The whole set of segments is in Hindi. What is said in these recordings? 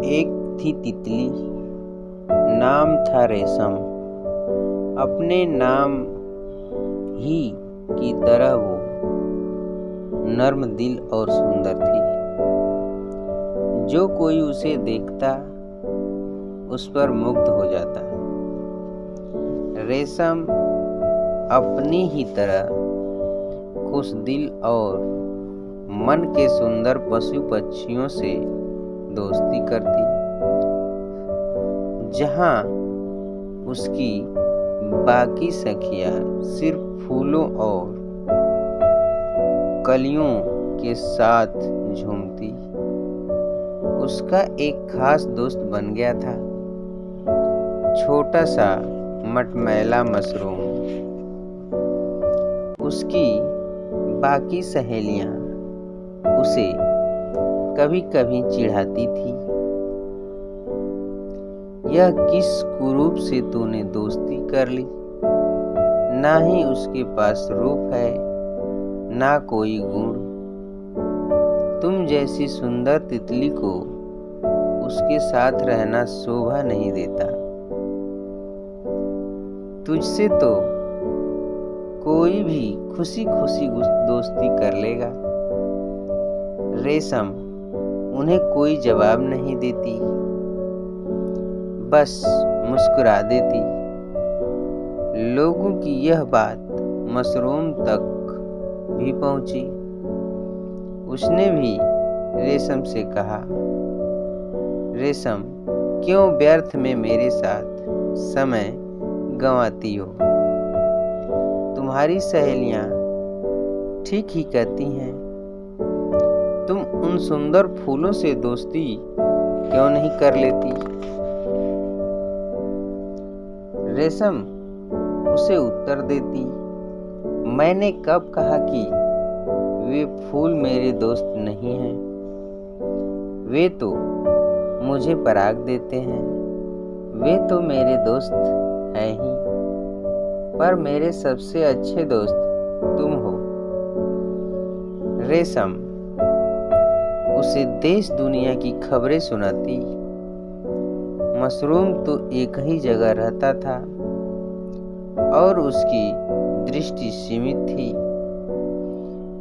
एक थी तितली, नाम था रेशम। अपने नाम ही की तरह वो नर्म दिल और सुंदर थी। जो कोई उसे देखता उस पर मुग्ध हो जाता। रेशम अपनी ही तरह खुश दिल और मन के सुंदर पशु पक्षियों से दोस्ती करती। जहाँ उसकी बाकी सखियाँ सिर्फ फूलों और कलियों के साथ झूमती, उसका एक खास दोस्त बन गया था, छोटा सा मटमैला मशरूम। उसकी बाकी सहेलियां उसे कभी कभी चिढ़ाती थी, यह किस कुरूप से तूने दोस्ती कर ली, ना ही उसके पास रूप है ना कोई गुण। तुम जैसी सुंदर तितली को उसके साथ रहना शोभा नहीं देता। तुझसे तो कोई भी खुशी खुशी दोस्ती कर लेगा। रेशम उन्हें कोई जवाब नहीं देती, बस मुस्कुरा देती। लोगों की यह बात मशरूम तक भी पहुंची। उसने भी रेशम से कहा, रेशम क्यों व्यर्थ में मेरे साथ समय गंवाती हो। तुम्हारी सहेलियां ठीक ही कहती हैं। तुम उन सुंदर फूलों से दोस्ती क्यों नहीं कर लेती। रेशम उसे उत्तर देती, मैंने कब कहा कि वे फूल मेरे दोस्त नहीं हैं। वे तो मुझे पराग देते हैं। वे तो मेरे दोस्त हैं ही, पर मेरे सबसे अच्छे दोस्त तुम हो। रेशम उसे देश दुनिया की खबरें सुनाती। मशरूम तो एक ही जगह रहता था और उसकी दृष्टि सीमित थी।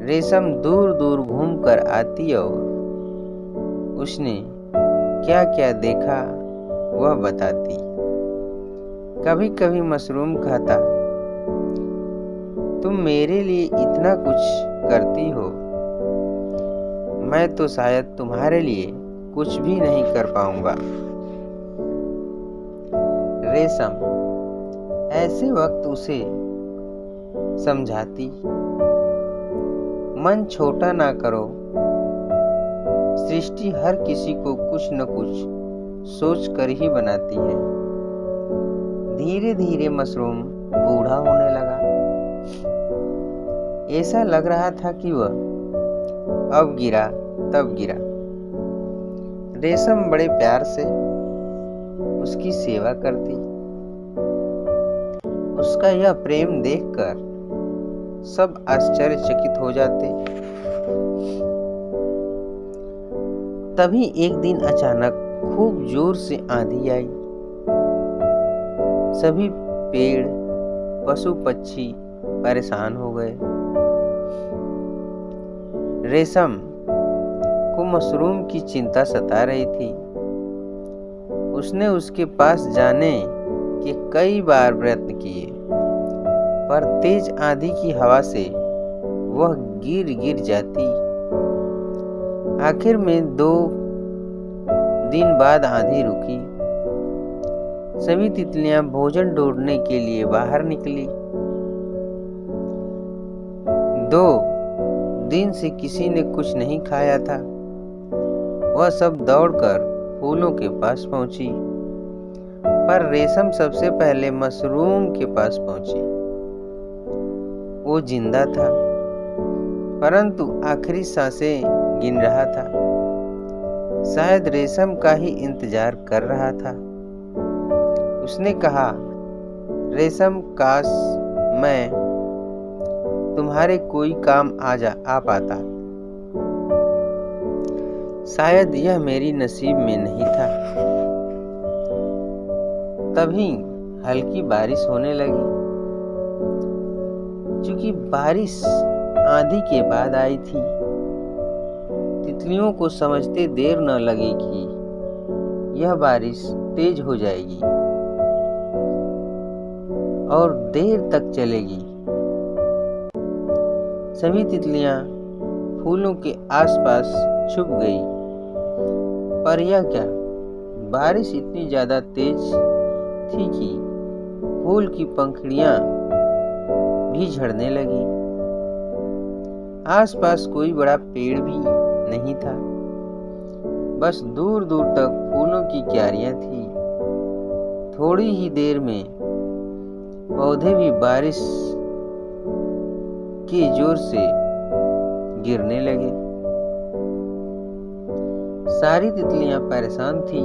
रेशम दूर दूर घूमकर आती और उसने क्या क्या देखा वह बताती। कभी कभी मशरूम कहता, तुम मेरे लिए इतना कुछ करती हो, मैं तो शायद तुम्हारे लिए कुछ भी नहीं कर पाऊंगा। रेशम ऐसे वक्त उसे समझाती, मन छोटा ना करो। सृष्टि हर किसी को कुछ न कुछ सोच कर ही बनाती है। धीरे धीरे मशरूम बूढ़ा होने लगा। ऐसा लग रहा था कि वह अब गिरा तब गिरा। रेशम बड़े प्यार से उसकी सेवा करती। उसका यह प्रेम देखकर सब आश्चर्यचकित हो जाते। तभी एक दिन अचानक खूब जोर से आंधी आई। सभी पेड़ पशु पक्षी परेशान हो गए। रेशम को मशरूम की चिंता सता रही थी। उसने उसके पास जाने के कई बार प्रयत्न किए, पर तेज आंधी की हवा से वह गिर गिर जाती। आखिर में 2 दिन बाद आंधी रुकी। सभी तितलियां भोजन ढूंढने के लिए बाहर निकली। 2 दिन से किसी ने कुछ नहीं खाया था। वह सब दौड़कर फूलों के पास पहुंची, पर रेशम सबसे पहले मशरूम के पास पहुंची। वो जिंदा था, परंतु आखिरी सांसें गिन रहा था। शायद रेशम का ही इंतजार कर रहा था। उसने कहा, रेशम काश मैं तुम्हारे कोई काम आ पाता। शायद यह मेरी नसीब में नहीं था। तभी हल्की बारिश होने लगी। चूंकि बारिश आंधी के बाद आई थी, तितलियों को समझते देर न लगी कि यह बारिश तेज हो जाएगी और देर तक चलेगी। सभी तितलियां फूलों के आसपास छुप गई। पर यह क्या, बारिश इतनी ज्यादा तेज थी कि फूल की पंखुड़ियां भी झड़ने लगी। आसपास कोई बड़ा पेड़ भी नहीं था, बस दूर दूर तक फूलों की क्यारियां थी। थोड़ी ही देर में पौधे भी बारिश के जोर से गिरने लगे। सारी तितलियां परेशान थी।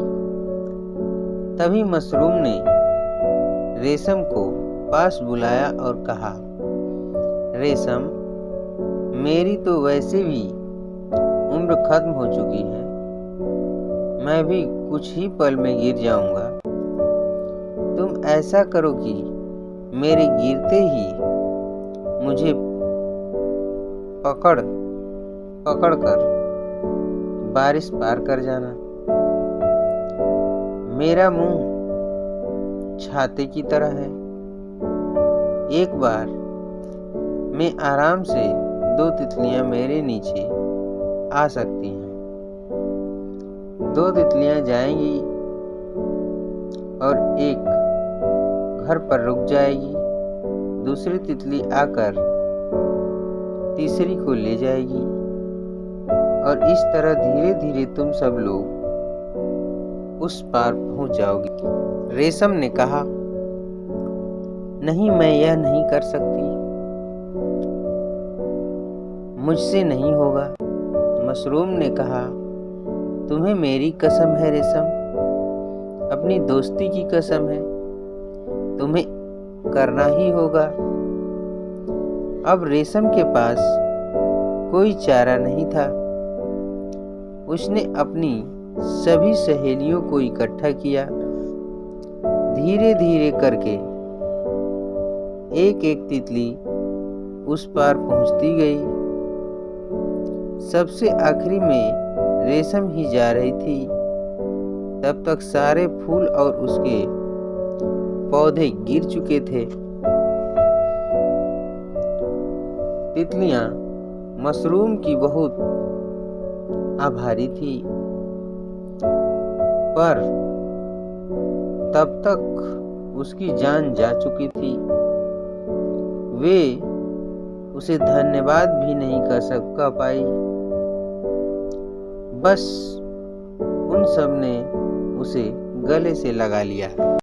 तभी मशरूम ने रेशम को पास बुलाया और कहा, रेशम, मेरी तो वैसे भी उम्र खत्म हो चुकी है। मैं भी कुछ ही पल में गिर जाऊंगा। तुम ऐसा करो कि मेरे गिरते ही मुझे पकड़ कर बारिश पार कर जाना। मेरा मुंह छाते की तरह है। एक बार में आराम से 2 तितलियां मेरे नीचे आ सकती हैं। 2 तितलियां जाएंगी और एक घर पर रुक जाएगी। दूसरी तितली आकर तीसरी को ले जाएगी और इस तरह धीरे धीरे तुम सब लोग उस पार पहुंच जाओगे। रेशम ने कहा, नहीं, मैं यह नहीं कर सकती, मुझसे नहीं होगा। मशरूम ने कहा, तुम्हें मेरी कसम है रेशम, अपनी दोस्ती की कसम है, तुम्हें करना ही होगा। अब रेशम के पास कोई चारा नहीं था। उसने अपनी सभी सहेलियों को इकट्ठा किया। धीरे धीरे करके एक एक तितली उस पार पहुंचती गई। सबसे आखिरी में रेशम ही जा रही थी। तब तक सारे फूल और उसके पौधे गिर चुके थे। तितलियां मशरूम की बहुत आभारी थी, पर तब तक उसकी जान जा चुकी थी। वे उसे धन्यवाद भी नहीं कर पाई। बस उन सब ने उसे गले से लगा लिया।